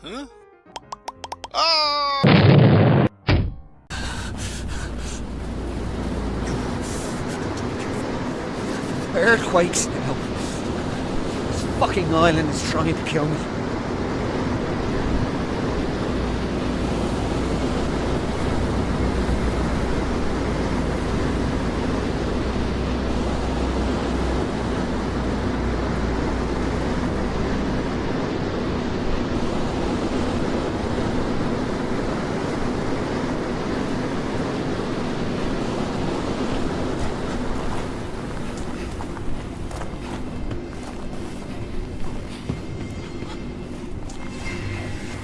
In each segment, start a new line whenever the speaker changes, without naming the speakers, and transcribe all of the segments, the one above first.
Huh? Ah!
Earthquakes now. This fucking island is trying to kill me.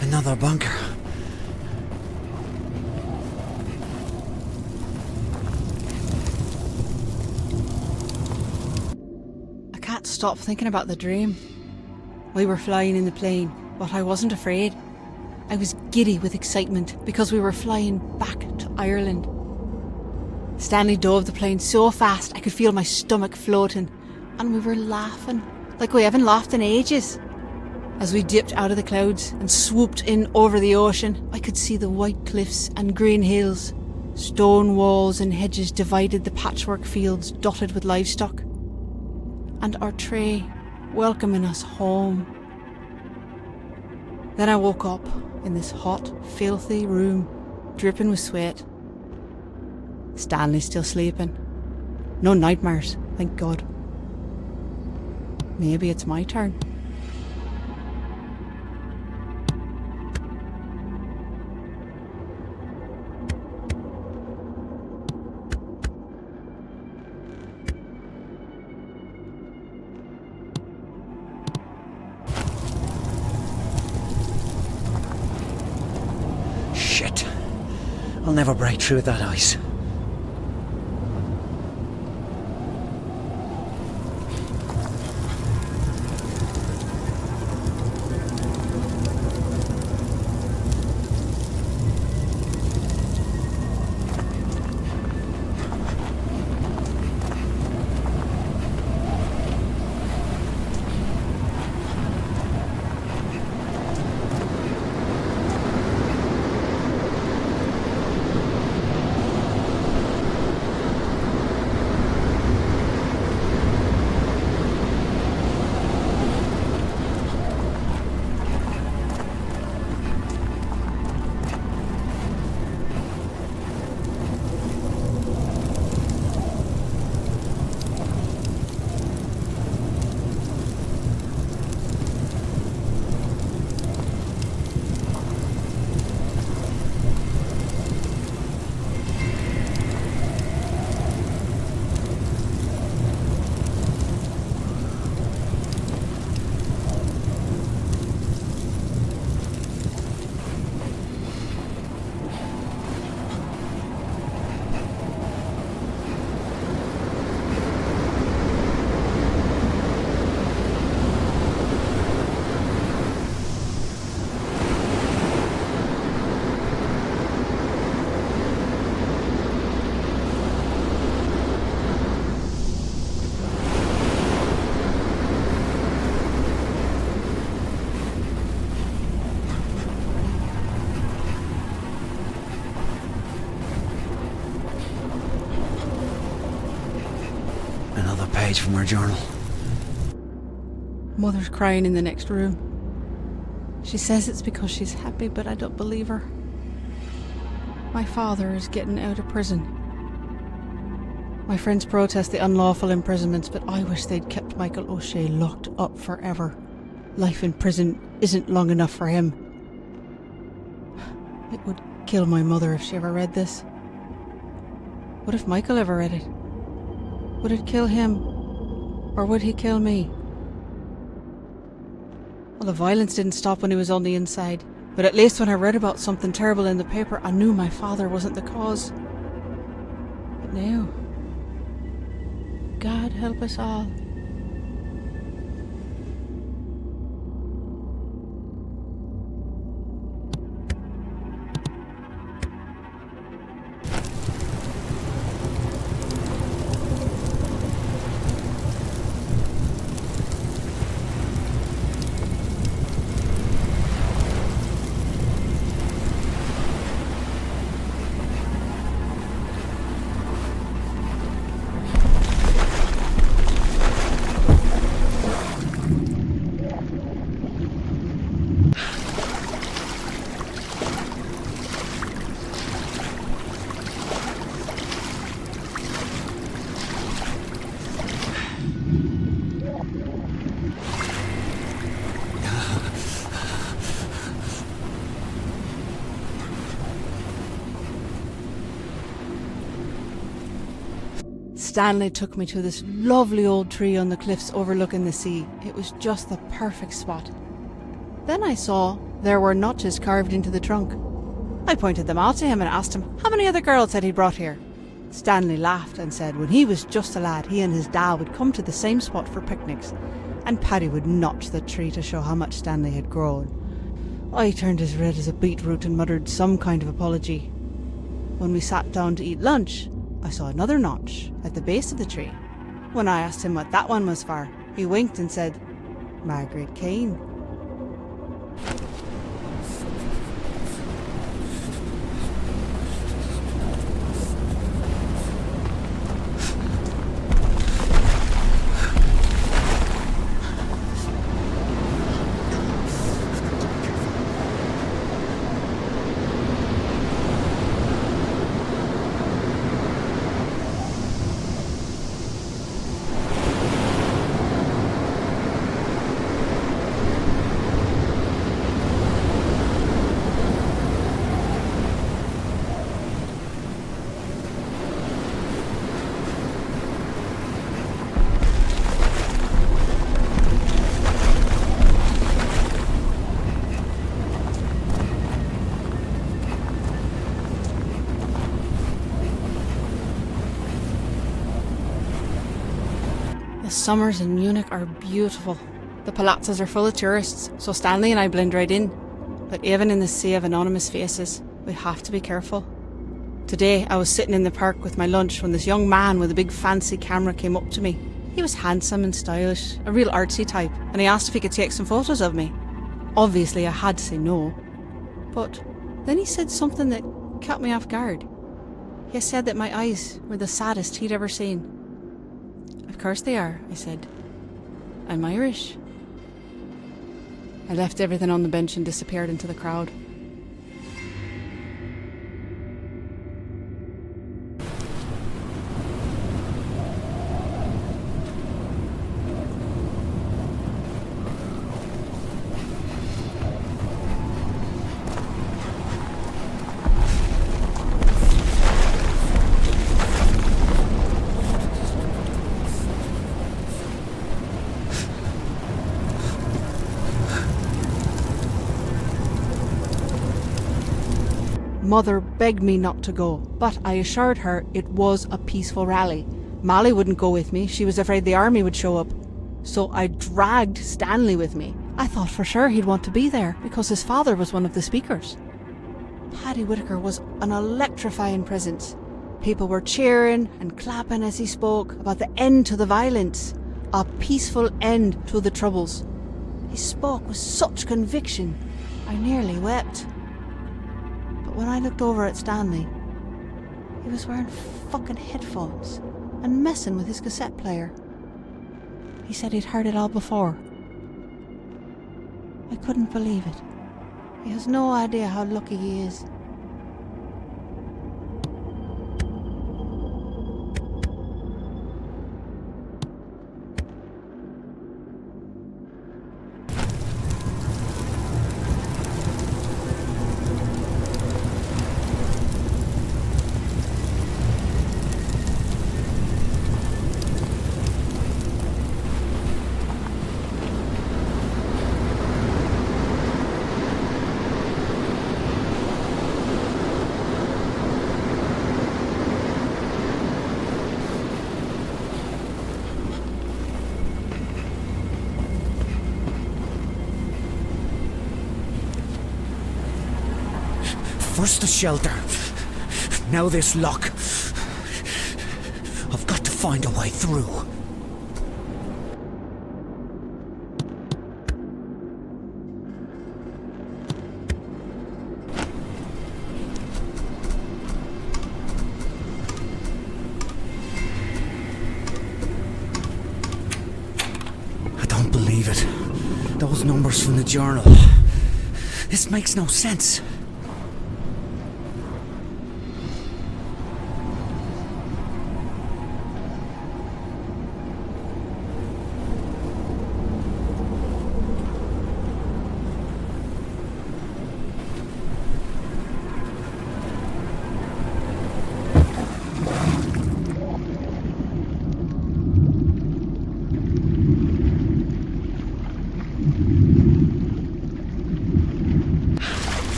Another bunker.
I can't stop thinking about the dream. We were flying in the plane, but I wasn't afraid. I was giddy with excitement because we were flying back to Ireland. Stanley dove the plane so fast I could feel my stomach floating, and we were laughing like we haven't laughed in ages. As we dipped out of the clouds and swooped in over the ocean, I could see the white cliffs and green hills. Stone walls and hedges divided the patchwork fields dotted with livestock. And our tray welcoming us home. Then I woke up in this hot, filthy room, dripping with sweat. Stanley's still sleeping. No nightmares, thank God. Maybe it's my turn.
Shit. I'll never break through that ice. Another page from her journal.
Mother's crying in the next room. She says it's because she's happy, but I don't believe her. My father is getting out of prison. My friends protest the unlawful imprisonments, but I wish they'd kept Michael O'Shea locked up forever. Life in prison isn't long enough for him. It would kill my mother if she ever read this. What if Michael ever read it? Would it kill him? Or would he kill me? Well, the violence didn't stop when he was on the inside, but at least when I read about something terrible in the paper, I knew my father wasn't the cause. But now, God help us all. Stanley took me to this lovely old tree on the cliffs overlooking the sea. It was just the perfect spot. Then I saw there were notches carved into the trunk. I pointed them out to him and asked him how many other girls had he brought here. Stanley laughed and said when he was just a lad, he and his dad would come to the same spot for picnics, and Paddy would notch the tree to show how much Stanley had grown. I turned as red as a beetroot and muttered some kind of apology. When we sat down to eat lunch, I saw another notch at the base of the tree. When I asked him what that one was for, he winked and said, "Margaret Kane." The summers in Munich are beautiful. The palazzas are full of tourists, so Stanley and I blend right in. But even in the sea of anonymous faces, we have to be careful. Today, I was sitting in the park with my lunch when this young man with a big fancy camera came up to me. He was handsome and stylish, a real artsy type, and he asked if he could take some photos of me. Obviously, I had to say no. But then he said something that caught me off guard. He said that my eyes were the saddest he'd ever seen. "Of course they are," I said. "I'm Irish." I left everything on the bench and disappeared into the crowd. Mother begged me not to go, but I assured her it was a peaceful rally. Molly wouldn't go with me, she was afraid the army would show up. So I dragged Stanley with me. I thought for sure he'd want to be there, because his father was one of the speakers. Paddy Whitaker was an electrifying presence. People were cheering and clapping as he spoke about the end to the violence, a peaceful end to the troubles. He spoke with such conviction, I nearly wept. When I looked over at Stanley, he was wearing fucking headphones and messing with his cassette player. He said he'd heard it all before. I couldn't believe it. He has no idea how lucky he is.
First the shelter, now this lock. I've got to find a way through. I don't believe it. Those numbers from the journal. This makes no sense.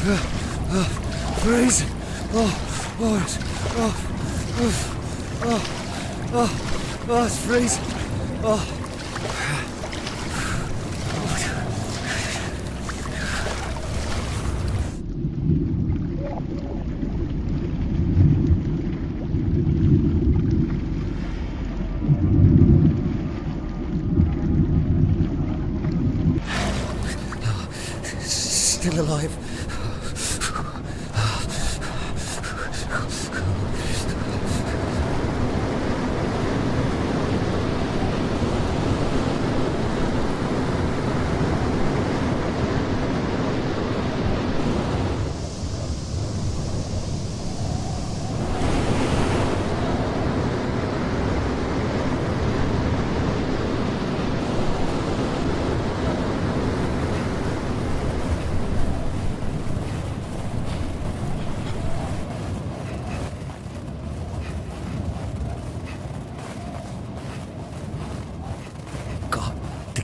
Freezing. Oh, it's freezing. Still alive.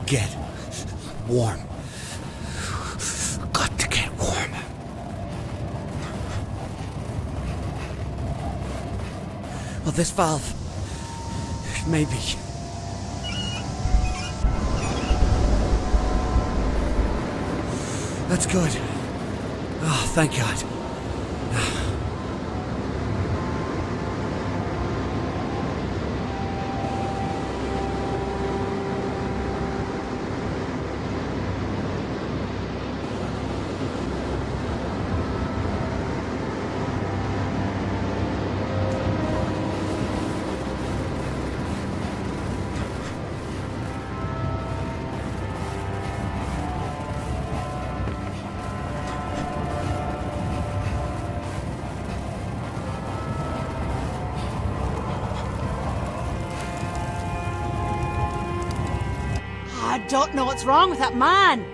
Get warm. Got to get warm. Oh, this valve. Maybe. That's good. Oh, thank God.
I don't know what's wrong with that man.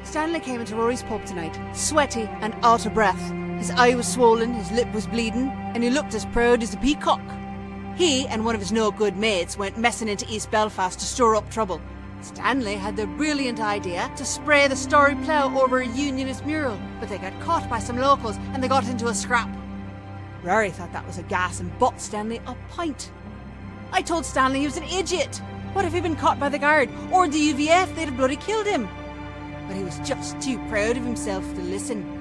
Stanley came into Rory's pub tonight, sweaty and out of breath. His eye was swollen, his lip was bleeding, and he looked as proud as a peacock. He and one of his no-good mates went messing into East Belfast to stir up trouble. Stanley had the brilliant idea to spray the Story Plough over a Unionist mural, but they got caught by some locals and they got into a scrap. Rory thought that was a gas and bought Stanley a pint. I told Stanley he was an idiot. What if he'd been caught by the guard or the UVF? They'd have bloody killed him. But he was just too proud of himself to listen.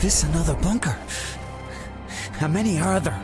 this another bunker? How many are there?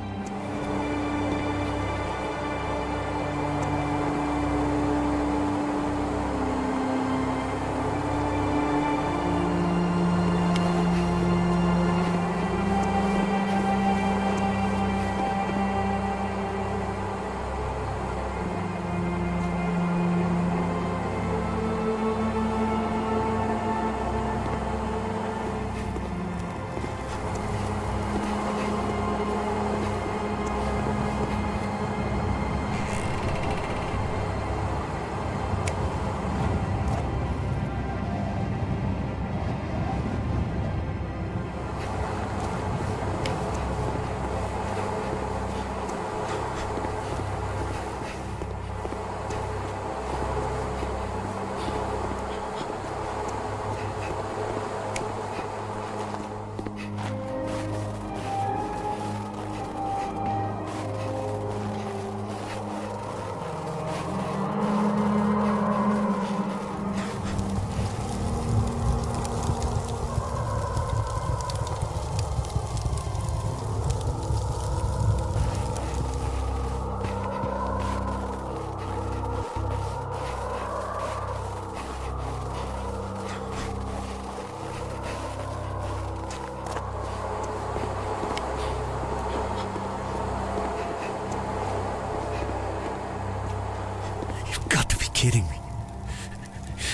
Kidding me.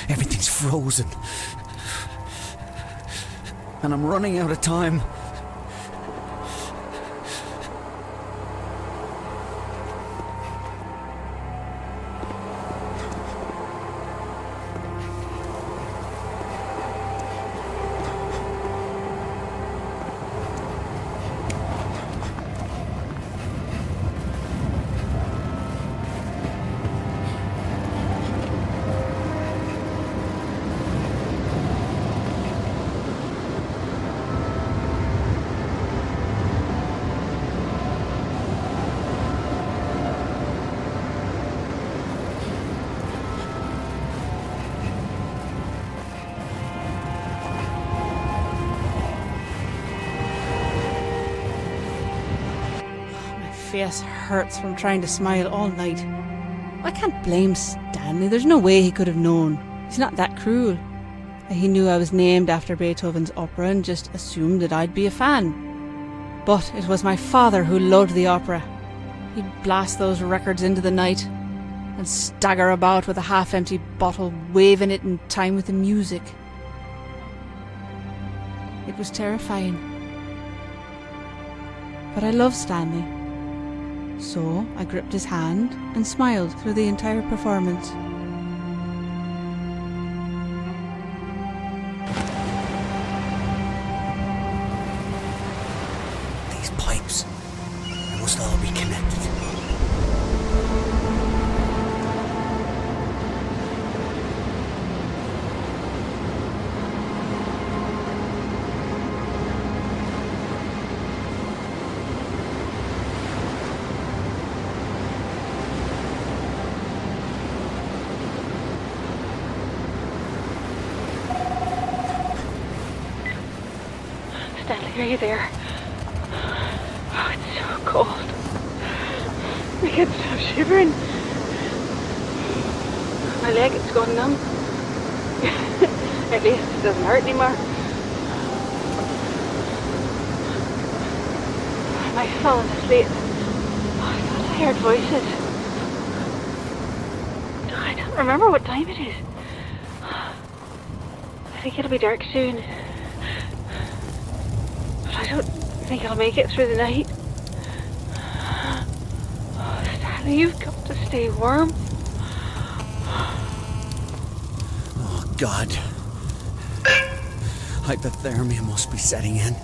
Everything's frozen. And I'm running out of time.
My face hurts from trying to smile all night. I can't blame Stanley. There's no way he could have known. He's not that cruel. He knew I was named after Beethoven's opera and just assumed that I'd be a fan. But it was my father who loved the opera. He'd blast those records into the night and stagger about with a half-empty bottle, waving it in time with the music. It was terrifying. But I loved Stanley. So I gripped his hand and smiled through the entire performance.
These pipes, they must all be connected.
Stanley, are you there? Oh, it's so cold. I can't stop shivering. My leg is going numb. At least it doesn't hurt anymore. I've fallen asleep. Oh, I thought I heard voices. I don't remember what time it is. I think it'll be dark soon. I don't think I'll make it through the night. Oh, Stanley, you've got to stay warm.
Oh, God. Hypothermia must be setting in.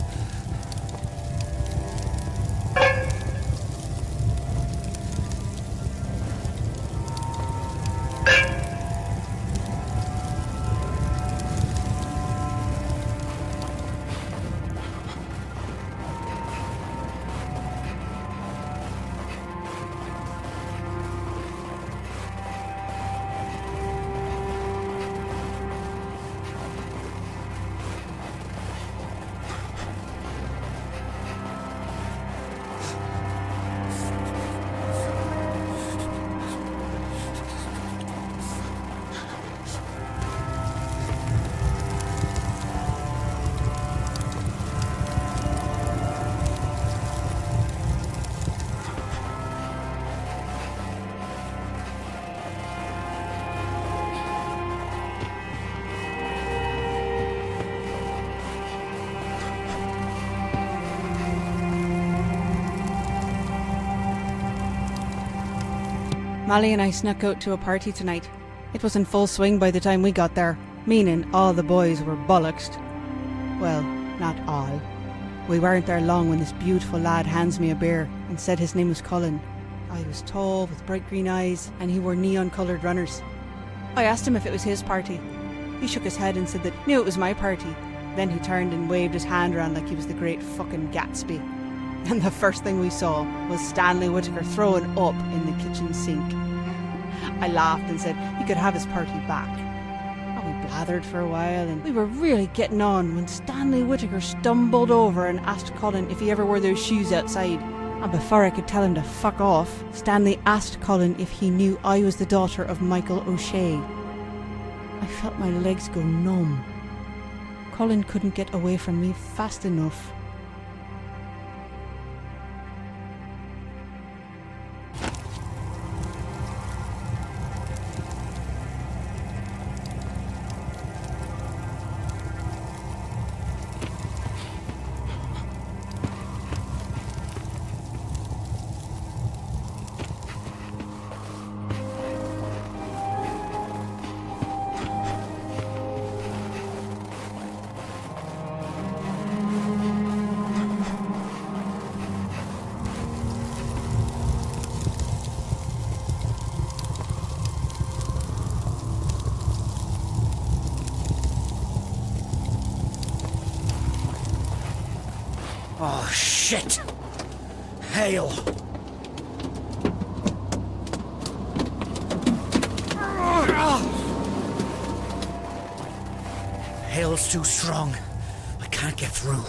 Molly and I snuck out to a party tonight. It was in full swing by the time we got there, meaning all the boys were bollocksed. Well, not all. We weren't there long when this beautiful lad hands me a beer and said his name was Colin. I was tall with bright green eyes and he wore neon-coloured runners. I asked him if it was his party. He shook his head and said that he knew it was my party. Then he turned and waved his hand around like he was the great fucking Gatsby. And the first thing we saw was Stanley Whittaker throwing up in the kitchen sink. I laughed and said he could have his party back. And we blathered for a while and we were really getting on when Stanley Whittaker stumbled over and asked Colin if he ever wore those shoes outside. And before I could tell him to fuck off, Stanley asked Colin if he knew I was the daughter of Michael O'Shea. I felt my legs go numb. Colin couldn't get away from me fast enough.
Oh, shit! Hail! Hail's too strong. I can't get through.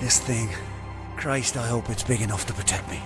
This thing. Christ, I hope it's big enough to protect me.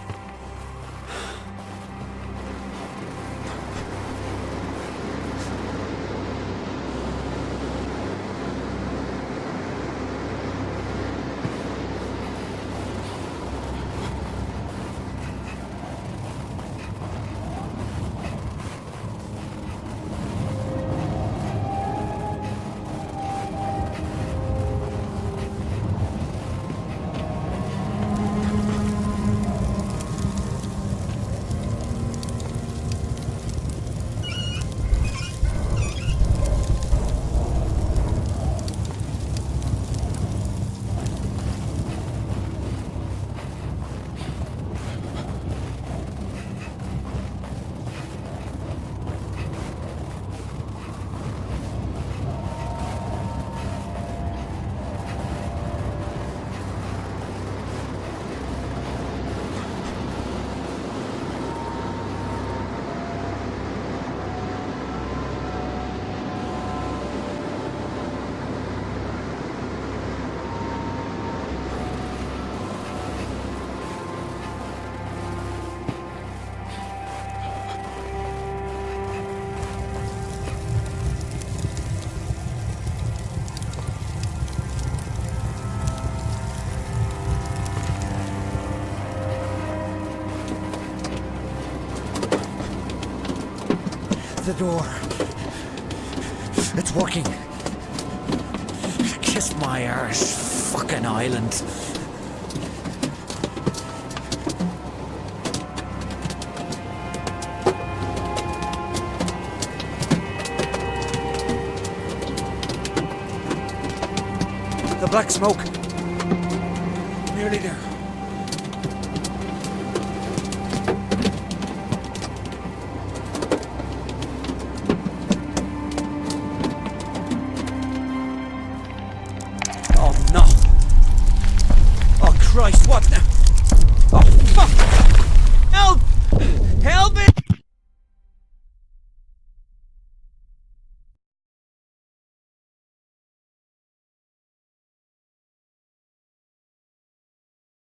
The door. It's working. Kiss my arse. Fucking island. The black smoke. Nearly there.